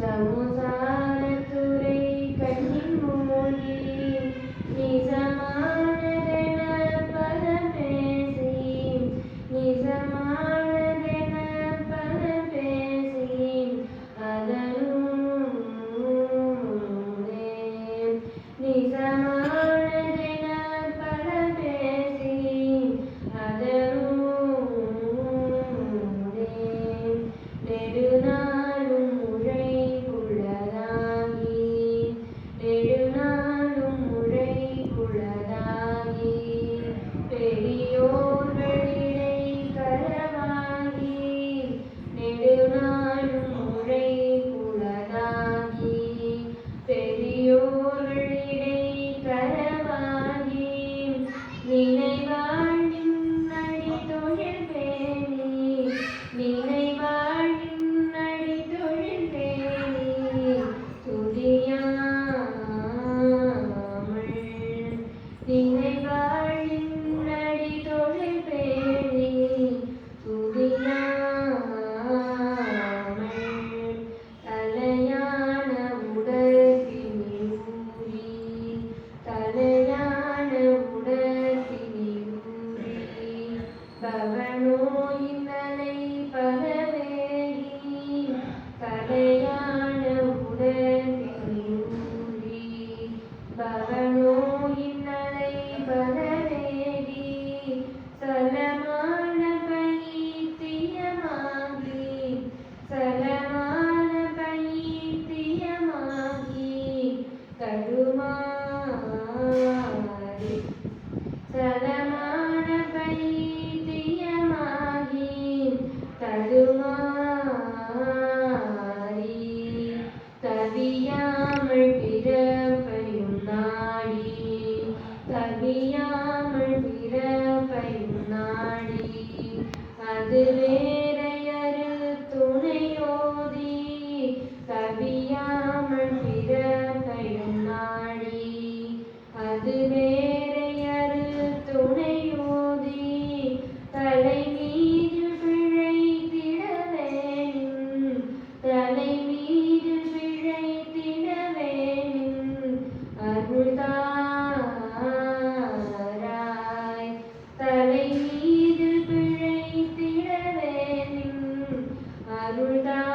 சமுசாரத்துறை கண்ணின் மூழ்கி நிஜமானதென பதம் பேசி நிஜமானதென பதம் பேசி அதனும் நிஜமானதென பதம் பேசி அதனும் நெடுநாளும் உழைப்புள்ளதாகி நெடுநாளும் உழைப்புள்ளதாகி பெரியோர்களிடை கரவாகி நெடுநாளும் உழைப்புள்ளதாகி பெரியோர்களிடை கரவாகி நினைவாழ் நின்னடி தொழில் பேணி நினைவாழ் நின்னடி தொழில் பேணி துதியாமல் நினைவாழ் நின்னடி தொழில் பேணி துதியாமல் தலையான உடற்பினில் ஊறி தலையான உடற்பினில் ஊறி பவனோயினலை பதவேகி தலையான உடற்பினில் ஊறி பவனோயினலை பதவேகி சலமான பைத்தியமாகி சலமான பைத்தியமாகி தடுமாறி சலமான பைத்தியமாகி தடுமாறி தவியாமல் பிறப்பையும் நாடி தவியாமல் பிறப்பையும் நாடி அது வேறையரு துணையோதி தவியாமல் பிறப்பையும் நாடி அது வேறையரு துணையோதி தலை மீது பிழைத்திட வேணும் தலை மீது பிழைத்திட வேணும் அருள்தாராய் தலை மீது பிழைத்திட வேணும் அருள்தாராய்